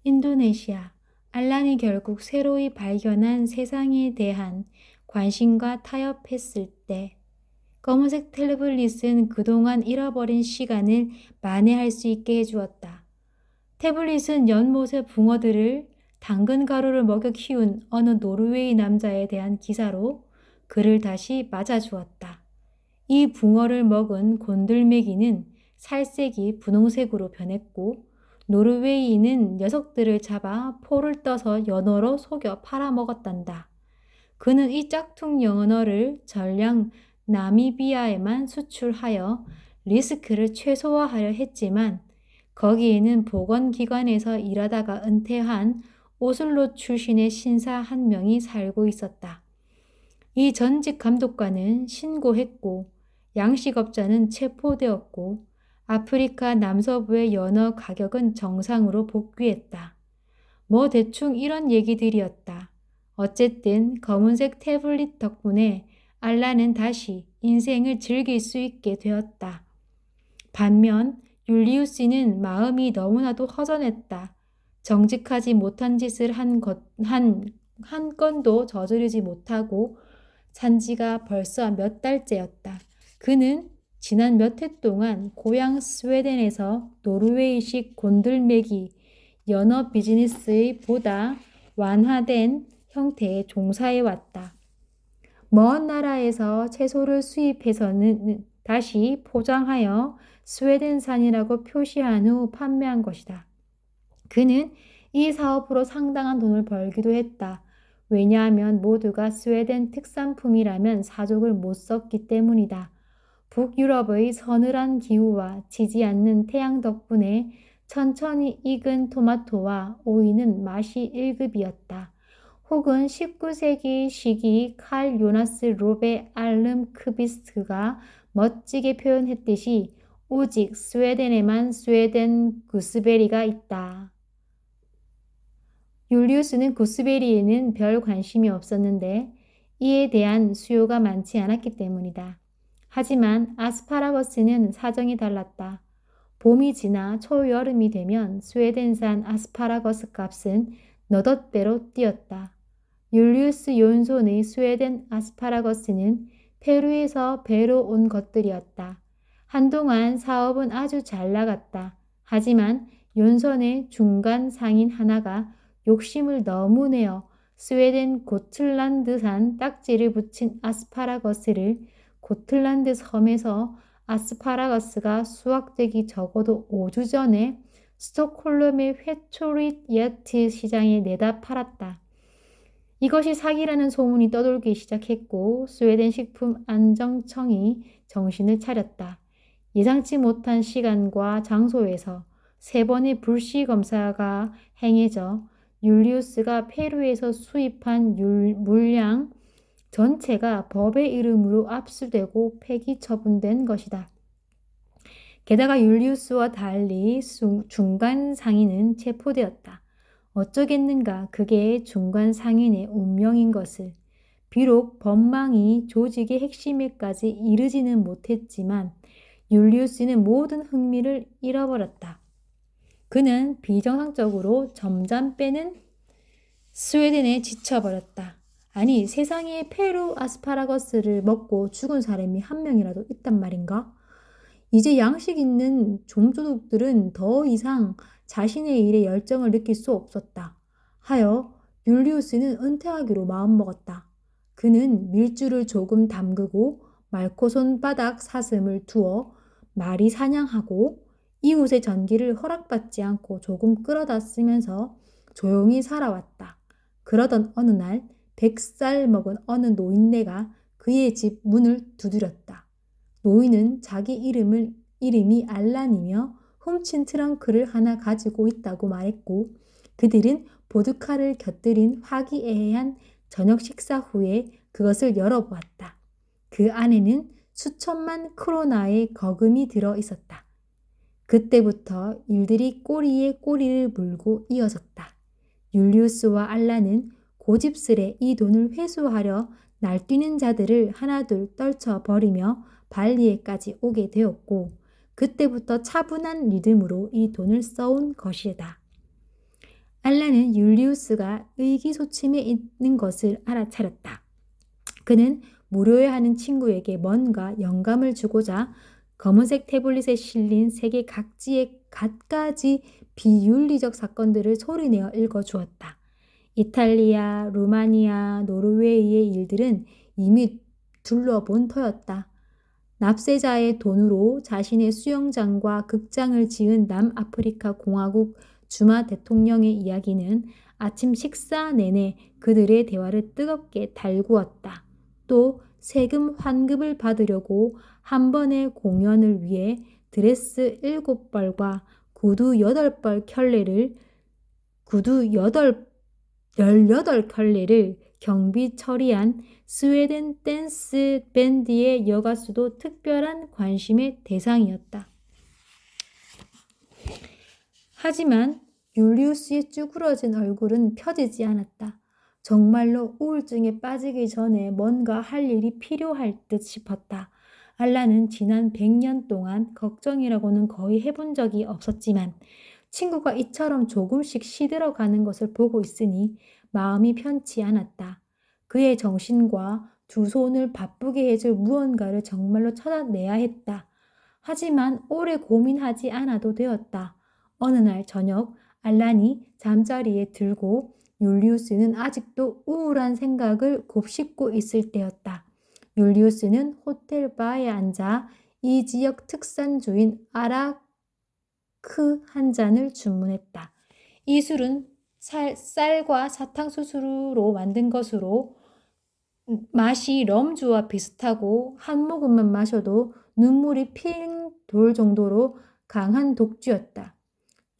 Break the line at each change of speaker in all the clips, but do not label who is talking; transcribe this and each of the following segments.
인도네시아. 알란이 결국 새로이 발견한 세상에 대한 관심과 타협했을 때 검은색 태블릿은 그동안 잃어버린 시간을 만회할 수 있게 해주었다. 태블릿은 연못의 붕어들을 당근 가루를 먹여 키운 어느 노르웨이 남자에 대한 기사로 그를 다시 맞아주었다. 이 붕어를 먹은 곤들메기는 살색이 분홍색으로 변했고 노르웨이인은 녀석들을 잡아 포를 떠서 연어로 속여 팔아먹었단다. 그는 이 짝퉁 연어를 전량 나미비아에만 수출하여 리스크를 최소화하려 했지만 거기에는 보건기관에서 일하다가 은퇴한 오슬로 출신의 신사 한 명이 살고 있었다. 이 전직 감독관은 신고했고 양식업자는 체포되었고 아프리카 남서부의 연어 가격은 정상으로 복귀했다. 뭐 대충 이런 얘기들이었다. 어쨌든 검은색 태블릿 덕분에 알라는 다시 인생을 즐길 수 있게 되었다. 반면 율리우스는 마음이 너무나도 허전했다. 정직하지 못한 짓을 한 건도 저지르지 못하고 산 지가 벌써 몇 달째였다. 그는 지난 몇 해 동안 고향 스웨덴에서 노르웨이식 곤들메기 연어 비즈니스의 보다 완화된 형태에 종사해왔다. 먼 나라에서 채소를 수입해서는 다시 포장하여 스웨덴산이라고 표시한 후 판매한 것이다. 그는 이 사업으로 상당한 돈을 벌기도 했다. 왜냐하면 모두가 스웨덴 특산품이라면 사족을 못 썼기 때문이다. 북유럽의 서늘한 기후와 지지 않는 태양 덕분에 천천히 익은 토마토와 오이는 맛이 1급이었다. 혹은 19세기 시기 칼 요나스 로베 알름크비스트가 멋지게 표현했듯이 오직 스웨덴에만 스웨덴 구스베리가 있다. 율리우스는 구스베리에는 별 관심이 없었는데 이에 대한 수요가 많지 않았기 때문이다. 하지만 아스파라거스는 사정이 달랐다. 봄이 지나 초여름이 되면 스웨덴산 아스파라거스 값은 너덧배로 뛰었다. 율리우스 욘손의 스웨덴 아스파라거스는 페루에서 배로 온 것들이었다. 한동안 사업은 아주 잘 나갔다. 하지만 욘손의 중간 상인 하나가 욕심을 너무 내어 스웨덴 고틀란드산 딱지를 붙인 아스파라거스를 고틀란드 섬에서 아스파라거스가 수확되기 적어도 5주 전에 스톡홀름의 회초리 야트 시장에 내다 팔았다. 이것이 사기라는 소문이 떠돌기 시작했고 스웨덴 식품안정청이 정신을 차렸다. 예상치 못한 시간과 장소에서 3번의 불시 검사가 행해져 율리우스가 페루에서 수입한 물량 전체가 법의 이름으로 압수되고 폐기 처분된 것이다. 게다가 율리우스와 달리 중간 상인은 체포되었다. 어쩌겠는가 그게 중간 상인의 운명인 것을. 비록 법망이 조직의 핵심에까지 이르지는 못했지만 율리우스는 모든 흥미를 잃어버렸다. 그는 비정상적으로 점점 빼는 스웨덴에 지쳐버렸다. 아니 세상에 페루 아스파라거스를 먹고 죽은 사람이 한 명이라도 있단 말인가? 이제 양식 있는 좀도둑들은 더 이상 자신의 일에 열정을 느낄 수 없었다. 하여 율리우스는 은퇴하기로 마음먹었다. 그는 밀주를 조금 담그고 말코 손바닥 사슴을 두어 말이 사냥하고 이웃의 전기를 허락받지 않고 조금 끌어다 쓰면서 조용히 살아왔다. 그러던 어느 날 100살 먹은 어느 노인네가 그의 집 문을 두드렸다. 노인은 자기 이름이 알란이며 훔친 트렁크를 하나 가지고 있다고 말했고 그들은 보드카를 곁들인 화기애애한 저녁 식사 후에 그것을 열어보았다. 그 안에는 수천만 크로나의 거금이 들어 있었다. 그때부터 일들이 꼬리에 꼬리를 물고 이어졌다. 율리우스와 알란은 고집스레 이 돈을 회수하려 날뛰는 자들을 하나둘 떨쳐버리며 발리에까지 오게 되었고 그때부터 차분한 리듬으로 이 돈을 써온 것이다. 알라는 율리우스가 의기소침해 있는 것을 알아차렸다. 그는 무료해 하는 친구에게 뭔가 영감을 주고자 검은색 태블릿에 실린 세계 각지의 갖가지 비윤리적 사건들을 소리내어 읽어주었다. 이탈리아, 루마니아, 노르웨이의 일들은 이미 둘러본 터였다. 납세자의 돈으로 자신의 수영장과 극장을 지은 남아프리카 공화국 주마 대통령의 이야기는 아침 식사 내내 그들의 대화를 뜨겁게 달구었다. 또 세금 환급을 받으려고 한 번의 공연을 위해 드레스 7벌과 구두 18켤레를 경비 처리한 스웨덴 댄스 밴드의 여가수도 특별한 관심의 대상이었다. 하지만 율리우스의 쭈그러진 얼굴은 펴지지 않았다. 정말로 우울증에 빠지기 전에 뭔가 할 일이 필요할 듯 싶었다. 알라는 지난 100년 동안 걱정이라고는 거의 해본 적이 없었지만 친구가 이처럼 조금씩 시들어가는 것을 보고 있으니 마음이 편치 않았다. 그의 정신과 두 손을 바쁘게 해줄 무언가를 정말로 찾아내야 했다. 하지만 오래 고민하지 않아도 되었다. 어느 날 저녁 알란이 잠자리에 들고 율리우스는 아직도 우울한 생각을 곱씹고 있을 때였다. 율리우스는 호텔 바에 앉아 이 지역 특산주인 아라크 한 잔을 주문했다. 이 술은 쌀과 사탕수수로 만든 것으로 맛이 럼주와 비슷하고 한 모금만 마셔도 눈물이 핑 돌 정도로 강한 독주였다.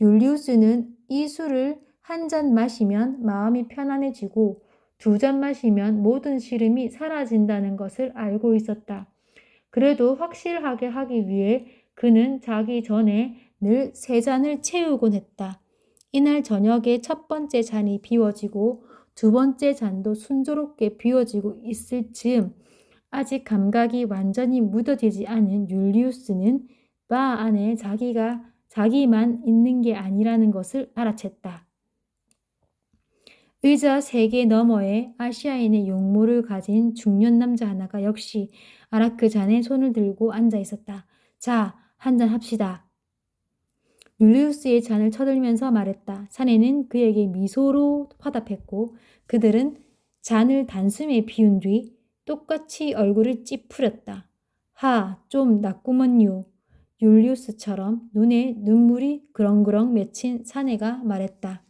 율리우스는 이 술을 한 잔 마시면 마음이 편안해지고 2잔 마시면 모든 시름이 사라진다는 것을 알고 있었다. 그래도 확실하게 하기 위해 그는 자기 전에 늘 3잔을 채우곤 했다. 이날 저녁에 첫 번째 잔이 비워지고 두 번째 잔도 순조롭게 비워지고 있을 즈음 아직 감각이 완전히 무뎌지지 않은 율리우스는 바 안에 자기만 있는 게 아니라는 것을 알아챘다. 의자 3개 너머에 아시아인의 용모를 가진 중년 남자 하나가 역시 아라크 잔에 손을 들고 앉아 있었다. 자, 한잔 합시다. 율리우스의 잔을 쳐들면서 말했다. 사내는 그에게 미소로 화답했고 그들은 잔을 단숨에 비운 뒤 똑같이 얼굴을 찌푸렸다. 하, 좀 낫구먼요. 율리우스처럼 눈에 눈물이 그렁그렁 맺힌 사내가 말했다.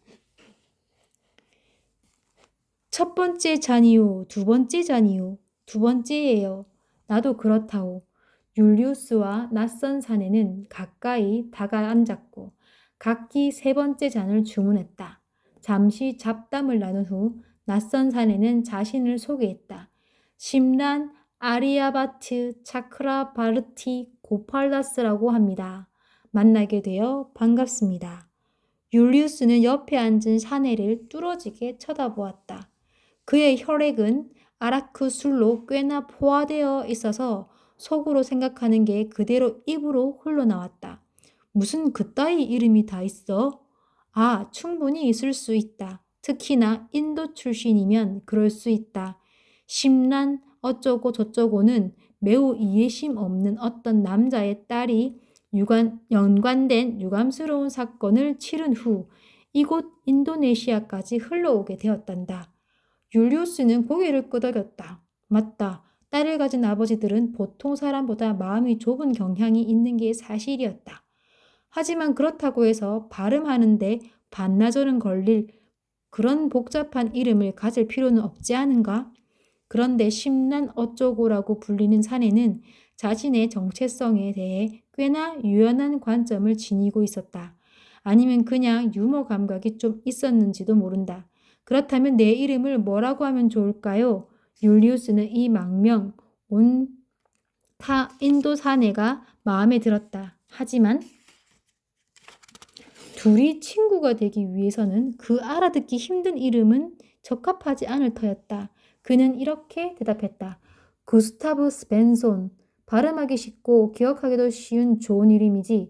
첫 번째 잔이요, 두 번째 잔이요, 두 번째예요. 나도 그렇다오. 율리우스와 낯선 사내는 가까이 다가 앉았고 각기 3번째 잔을 주문했다. 잠시 잡담을 나눈 후 낯선 사내는 자신을 소개했다. 심란 아리아바트 차크라바르티 고팔다스라고 합니다. 만나게 되어 반갑습니다. 율리우스는 옆에 앉은 사내를 뚫어지게 쳐다보았다. 그의 혈액은 아라크 술로 꽤나 포화되어 있어서 속으로 생각하는 게 그대로 입으로 흘러나왔다. 무슨 그따위 이름이 다 있어? 아, 충분히 있을 수 있다. 특히나 인도 출신이면 그럴 수 있다. 심란 어쩌고 저쩌고는 매우 이해심 없는 어떤 남자의 딸이 연관된 유감스러운 사건을 치른 후 이곳 인도네시아까지 흘러오게 되었단다. 율리우스는 고개를 끄덕였다. 맞다. 딸을 가진 아버지들은 보통 사람보다 마음이 좁은 경향이 있는 게 사실이었다. 하지만 그렇다고 해서 발음하는데 반나절은 걸릴 그런 복잡한 이름을 가질 필요는 없지 않은가? 그런데 심란 어쩌고라고 불리는 사내는 자신의 정체성에 대해 꽤나 유연한 관점을 지니고 있었다. 아니면 그냥 유머 감각이 좀 있었는지도 모른다. 그렇다면 내 이름을 뭐라고 하면 좋을까요? 율리우스는 이 망명, 인도 사내가 마음에 들었다. 하지만 둘이 친구가 되기 위해서는 그 알아듣기 힘든 이름은 적합하지 않을 터였다. 그는 이렇게 대답했다. 구스타브 스벤손. 발음하기 쉽고 기억하기도 쉬운 좋은 이름이지.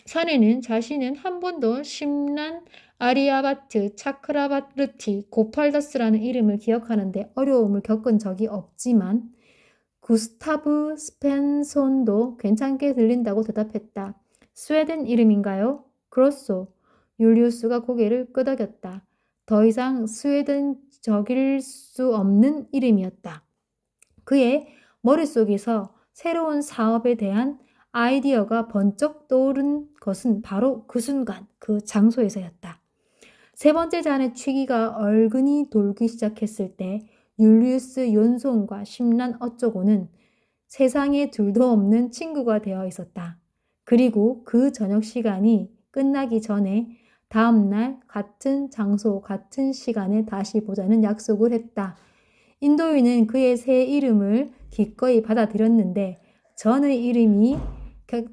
사내는 자신은 한 번도 심란 아리아바트 차크라바르티 고팔다스라는 이름을 기억하는데 어려움을 겪은 적이 없지만 구스타브 스펜손도 괜찮게 들린다고 대답했다. 스웨덴 이름인가요? 그렇소. 율리우스가 고개를 끄덕였다. 더 이상 스웨덴적일 수 없는 이름이었다. 그의 머릿속에서 새로운 사업에 대한 아이디어가 번쩍 떠오른 것은 바로 그 순간, 그 장소에서였다. 세 번째 잔의 취기가 얼근히 돌기 시작했을 때 율리우스 연손과 심란 어쩌고는 세상에 둘도 없는 친구가 되어 있었다. 그리고 그 저녁 시간이 끝나기 전에 다음날 같은 장소, 같은 시간에 다시 보자는 약속을 했다. 인도인은 그의 새 이름을 기꺼이 받아들였는데 전의 이름이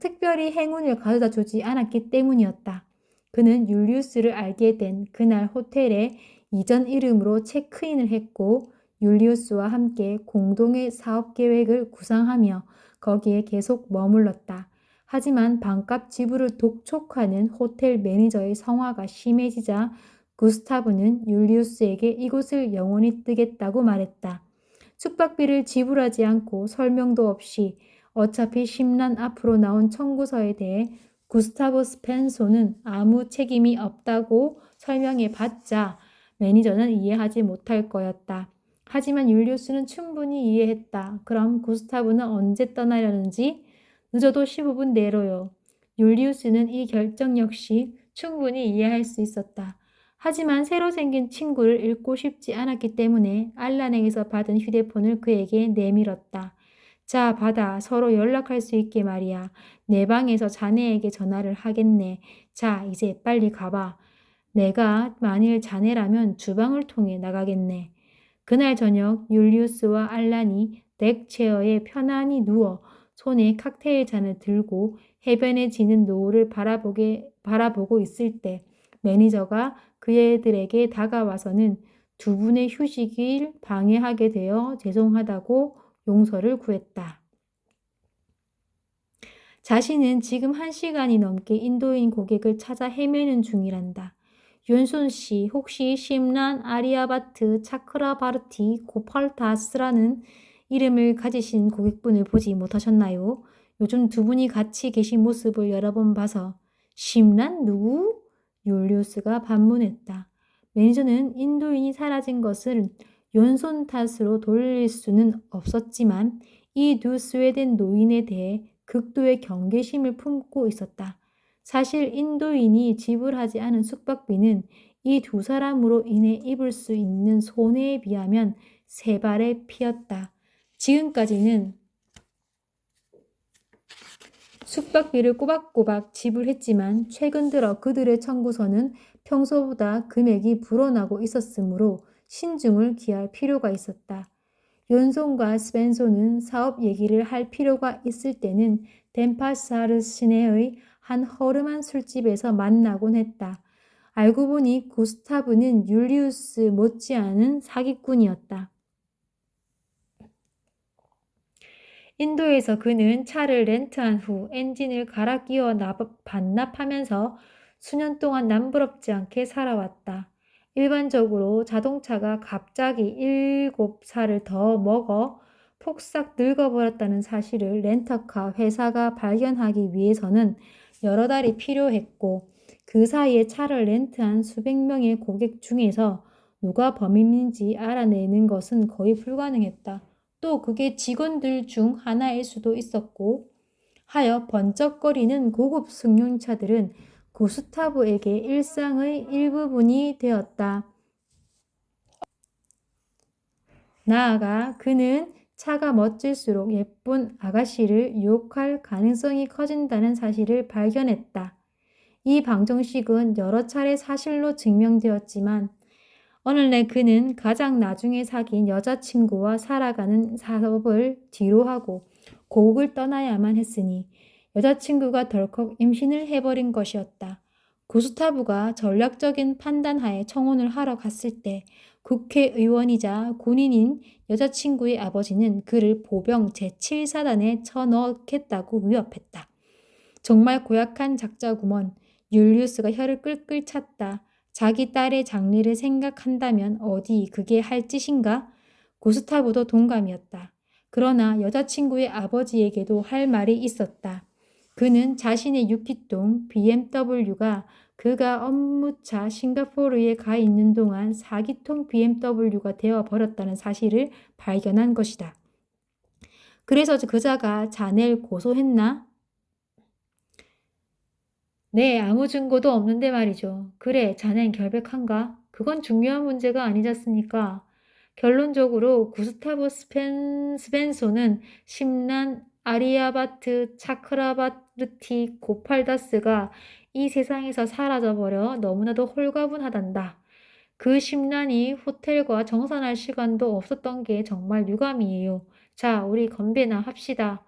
특별히 행운을 가져다 주지 않았기 때문이었다. 그는 율리우스를 알게 된 그날 호텔에 이전 이름으로 체크인을 했고 율리우스와 함께 공동의 사업 계획을 구상하며 거기에 계속 머물렀다. 하지만 반값 지불을 독촉하는 호텔 매니저의 성화가 심해지자 구스타브는 율리우스에게 이곳을 영원히 뜨겠다고 말했다. 숙박비를 지불하지 않고 설명도 없이 어차피 심란 앞으로 나온 청구서에 대해 구스타브 스펜소는 아무 책임이 없다고 설명해 봤자 매니저는 이해하지 못할 거였다. 하지만 율리우스는 충분히 이해했다. 그럼 구스타브는 언제 떠나려는지 늦어도 15분 내로요. 율리우스는 이 결정 역시 충분히 이해할 수 있었다. 하지만 새로 생긴 친구를 잃고 싶지 않았기 때문에 알란에게서 받은 휴대폰을 그에게 내밀었다. 자, 받아. 서로 연락할 수 있게 말이야. 내 방에서 자네에게 전화를 하겠네. 자, 이제 빨리 가봐. 내가 만일 자네라면 주방을 통해 나가겠네. 그날 저녁 율리우스와 알란이 덱체어에 편안히 누워 손에 칵테일 잔을 들고 해변에 지는 노을을 바라보고 있을 때 매니저가 그애들에게 다가와서는 두 분의 휴식을 방해하게 되어 죄송하다고 용서를 구했다. 자신은 지금 1시간이 넘게 인도인 고객을 찾아 헤매는 중이란다. 윤순 씨, 혹시 심란 아리아바트 차크라바르티 고팔다스라는 이름을 가지신 고객분을 보지 못하셨나요? 요즘 두 분이 같이 계신 모습을 여러 번 봐서 심란 누구? 율리우스가 반문했다. 매니저는 인도인이 사라진 것을 연손 탓으로 돌릴 수는 없었지만 이 두 스웨덴 노인에 대해 극도의 경계심을 품고 있었다. 사실 인도인이 지불하지 않은 숙박비는 이 두 사람으로 인해 입을 수 있는 손해에 비하면 세 발의 피였다. 지금까지는 숙박비를 꼬박꼬박 지불했지만 최근 들어 그들의 청구서는 평소보다 금액이 불어나고 있었으므로 신중을 기할 필요가 있었다. 연손과 스펜소는 사업 얘기를 할 필요가 있을 때는 덴파사르 시내의 한 허름한 술집에서 만나곤 했다. 알고 보니 구스타브는 율리우스 못지않은 사기꾼이었다. 인도에서 그는 차를 렌트한 후 엔진을 갈아 끼워 반납하면서 수년 동안 남부럽지 않게 살아왔다. 일반적으로 자동차가 갑자기 7살을 더 먹어 폭삭 늙어버렸다는 사실을 렌터카 회사가 발견하기 위해서는 여러 달이 필요했고 그 사이에 차를 렌트한 수백 명의 고객 중에서 누가 범인인지 알아내는 것은 거의 불가능했다. 또 그게 직원들 중 하나일 수도 있었고 하여 번쩍거리는 고급 승용차들은 구스타브에게 일상의 일부분이 되었다. 나아가 그는 차가 멋질수록 예쁜 아가씨를 유혹할 가능성이 커진다는 사실을 발견했다. 이 방정식은 여러 차례 사실로 증명되었지만 오늘날 그는 가장 나중에 사귄 여자친구와 살아가는 사업을 뒤로하고 고국을 떠나야만 했으니 여자친구가 덜컥 임신을 해버린 것이었다. 구스타브가 전략적인 판단하에 청혼을 하러 갔을 때 국회의원이자 군인인 여자친구의 아버지는 그를 보병 제7사단에 쳐넣겠다고 위협했다. 정말 고약한 작자구먼. 율리우스가 혀를 끌끌 찼다. 자기 딸의 장래를 생각한다면 어디 그게 할 짓인가? 구스타브도 동감이었다. 그러나 여자친구의 아버지에게도 할 말이 있었다. 그는 자신의 6기통 BMW가 그가 업무차 싱가포르에 가 있는 동안 4기통 BMW가 되어버렸다는 사실을 발견한 것이다. 그래서 그자가 자네를 고소했나? 네, 아무 증거도 없는데 말이죠. 그래, 자넨 결백한가? 그건 중요한 문제가 아니지 않습니까? 결론적으로 구스타브 스펜소는 심란 아리아바트 차크라바르티 고팔다스가 이 세상에서 사라져버려 너무나도 홀가분하단다. 그 심란이 호텔과 정산할 시간도 없었던 게 정말 유감이에요. 자, 우리 건배나 합시다.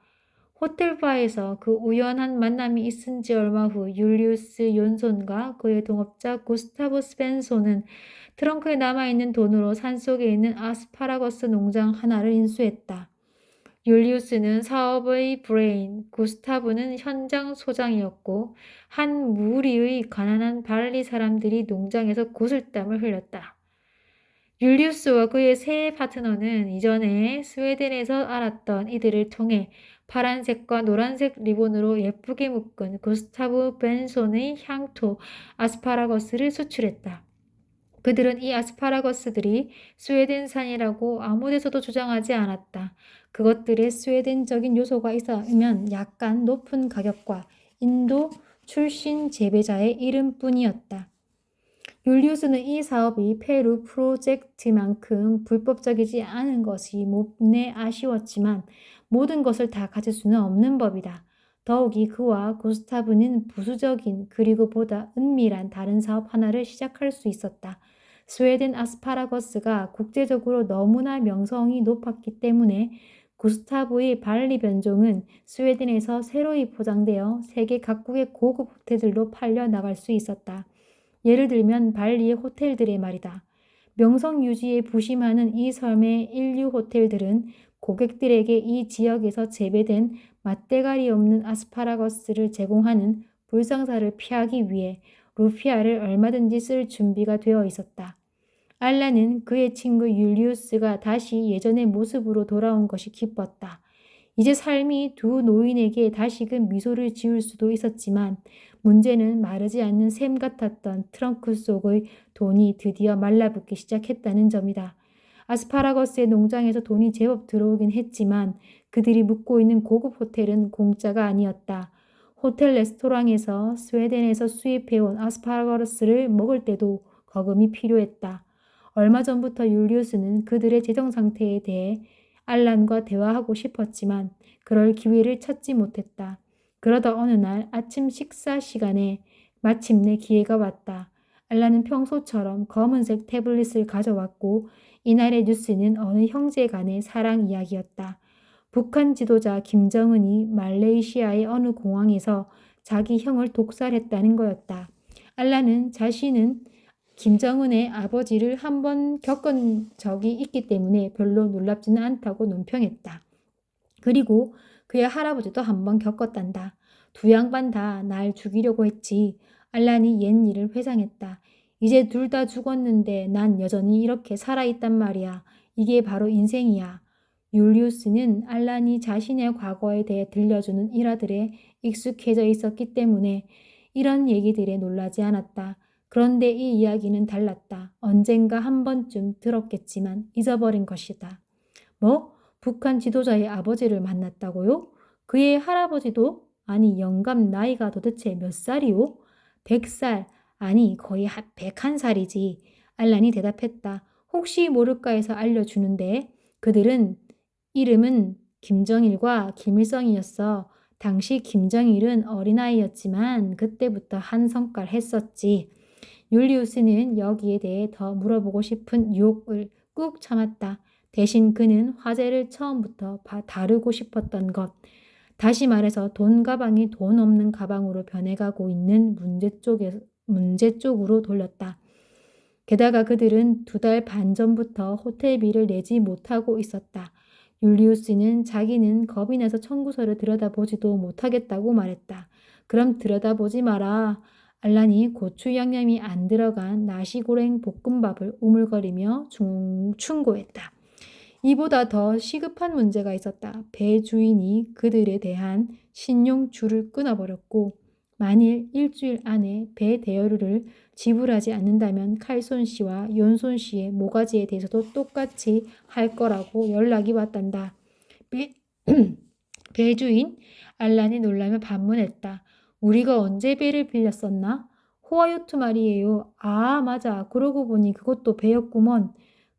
호텔바에서 그 우연한 만남이 있은 지 얼마 후 율리우스 욘손과 그의 동업자 구스타브 스펜소는 트렁크에 남아있는 돈으로 산속에 있는 아스파라거스 농장 하나를 인수했다. 율리우스는 사업의 브레인, 구스타브는 현장 소장이었고 한 무리의 가난한 발리 사람들이 농장에서 구슬땀을 흘렸다. 율리우스와 그의 새 파트너는 이전에 스웨덴에서 알았던 이들을 통해 파란색과 노란색 리본으로 예쁘게 묶은 구스타브 벤손의 향토 아스파라거스를 수출했다. 그들은 이 아스파라거스들이 스웨덴산이라고 아무 데서도 주장하지 않았다. 그것들의 스웨덴적인 요소가 있으면 약간 높은 가격과 인도 출신 재배자의 이름뿐이었다. 율리우스는 이 사업이 페루 프로젝트만큼 불법적이지 않은 것이 몹내 아쉬웠지만 모든 것을 다 가질 수는 없는 법이다. 더욱이 그와 구스타브는 부수적인 그리고 보다 은밀한 다른 사업 하나를 시작할 수 있었다. 스웨덴 아스파라거스가 국제적으로 너무나 명성이 높았기 때문에 구스타브의 발리 변종은 스웨덴에서 새로이 포장되어 세계 각국의 고급 호텔들로 팔려 나갈 수 있었다. 예를 들면 발리의 호텔들의 말이다. 명성 유지에 부심하는 이 섬의 인류 호텔들은 고객들에게 이 지역에서 재배된 맛대가리 없는 아스파라거스를 제공하는 불상사를 피하기 위해 루피아를 얼마든지 쓸 준비가 되어 있었다. 알라는 그의 친구 율리우스가 다시 예전의 모습으로 돌아온 것이 기뻤다. 이제 삶이 두 노인에게 다시금 미소를 지을 수도 있었지만 문제는 마르지 않는 샘 같았던 트렁크 속의 돈이 드디어 말라붙기 시작했다는 점이다. 아스파라거스의 농장에서 돈이 제법 들어오긴 했지만 그들이 묵고 있는 고급 호텔은 공짜가 아니었다. 호텔 레스토랑에서 스웨덴에서 수입해온 아스파라거스를 먹을 때도 거금이 필요했다. 얼마 전부터 율리우스는 그들의 재정 상태에 대해 알란과 대화하고 싶었지만 그럴 기회를 찾지 못했다. 그러다 어느 날 아침 식사 시간에 마침내 기회가 왔다. 알란은 평소처럼 검은색 태블릿을 가져왔고 이날의 뉴스는 어느 형제 간의 사랑 이야기였다. 북한 지도자 김정은이 말레이시아의 어느 공항에서 자기 형을 독살했다는 거였다. 알란은 자신은 김정은의 아버지를 한번 겪은 적이 있기 때문에 별로 놀랍지는 않다고 논평했다. 그리고 그의 할아버지도 한번 겪었단다. 두 양반 다 날 죽이려고 했지. 알란이 옛 일을 회상했다. 이제 둘 다 죽었는데 난 여전히 이렇게 살아있단 말이야. 이게 바로 인생이야. 율리우스는 알란이 자신의 과거에 대해 들려주는 일화들에 익숙해져 있었기 때문에 이런 얘기들에 놀라지 않았다. 그런데 이 이야기는 달랐다. 언젠가 한 번쯤 들었겠지만 잊어버린 것이다. 뭐? 북한 지도자의 아버지를 만났다고요? 그의 할아버지도? 아니 영감 나이가 도대체 몇 살이요? 100살, 아니 거의 101살이지. 알란이 대답했다. 혹시 모를까 해서 알려주는데 그들은 이름은 김정일과 김일성이었어. 당시 김정일은 어린아이였지만 그때부터 한 성깔 했었지. 율리우스는 여기에 대해 더 물어보고 싶은 유혹을 꾹 참았다. 대신 그는 화제를 처음부터 다루고 싶었던 것. 다시 말해서 돈 가방이 돈 없는 가방으로 변해가고 있는 문제 쪽으로 돌렸다. 게다가 그들은 2달 반 전부터 호텔비를 내지 못하고 있었다. 율리우스는 자기는 겁이 나서 청구서를 들여다보지도 못하겠다고 말했다. 그럼 들여다보지 마라. 알란이 고추 양념이 안 들어간 나시고랭 볶음밥을 우물거리며 충고했다. 이보다 더 시급한 문제가 있었다. 배 주인이 그들에 대한 신용줄을 끊어버렸고 만일 일주일 안에 배 대여료를 지불하지 않는다면 칼손 씨와 연손 씨의 모가지에 대해서도 똑같이 할 거라고 연락이 왔단다. 배, 배주인? 알란이 놀라며 반문했다. 우리가 언제 배를 빌렸었나? 호와요트 말이에요. 아, 맞아. 그러고 보니 그것도 배였구먼.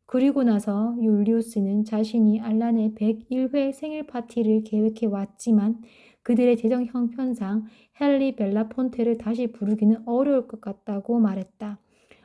그리고 나서 율리우스는 자신이 알란의 101회 생일 파티를 계획해 왔지만 그들의 재정 형편상 헨리 벨라폰테를 다시 부르기는 어려울 것 같다고 말했다.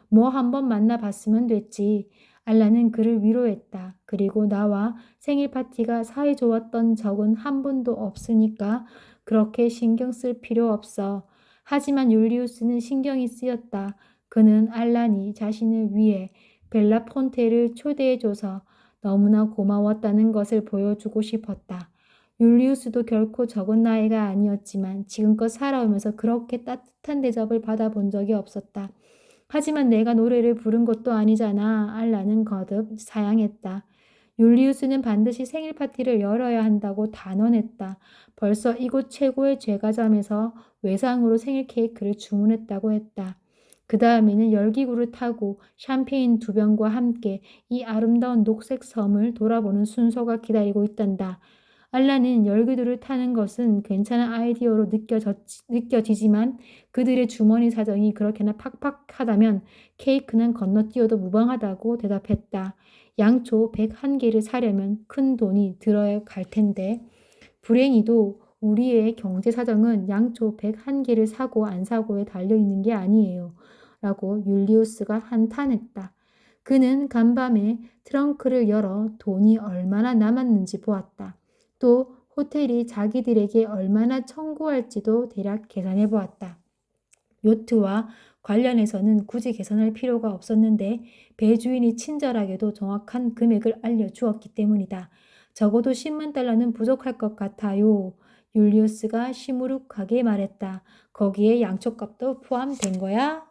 뭐 한번 만나봤으면 됐지. 알란은 그를 위로했다. 그리고 나와 생일 파티가 사이좋았던 적은 한 번도 없으니까 그렇게 신경 쓸 필요 없어. 하지만 율리우스는 신경이 쓰였다. 그는 알란이 자신을 위해 벨라폰테를 초대해줘서 너무나 고마웠다는 것을 보여주고 싶었다. 율리우스도 결코 적은 나이가 아니었지만 지금껏 살아오면서 그렇게 따뜻한 대접을 받아본 적이 없었다. 하지만 내가 노래를 부른 것도 아니잖아. 알라는 거듭 사양했다. 율리우스는 반드시 생일 파티를 열어야 한다고 단언했다. 벌써 이곳 최고의 제과점에서 외상으로 생일 케이크를 주문했다고 했다. 그 다음에는 열기구를 타고 샴페인 2병과 함께 이 아름다운 녹색 섬을 돌아보는 순서가 기다리고 있단다. 알라는 열기구를 타는 것은 괜찮은 아이디어로 느껴지지만 그들의 주머니 사정이 그렇게나 팍팍하다면 케이크는 건너뛰어도 무방하다고 대답했다. 양초 101개를 사려면 큰 돈이 들어갈 텐데 불행히도 우리의 경제 사정은 양초 101개를 사고 안 사고에 달려있는 게 아니에요. 라고 율리우스가 한탄했다. 그는 간밤에 트렁크를 열어 돈이 얼마나 남았는지 보았다. 또 호텔이 자기들에게 얼마나 청구할지도 대략 계산해 보았다. 요트와 관련해서는 굳이 계산할 필요가 없었는데 배 주인이 친절하게도 정확한 금액을 알려주었기 때문이다. 적어도 10만 달러는 부족할 것 같아요. 율리우스가 시무룩하게 말했다. 거기에 양초값도 포함된 거야?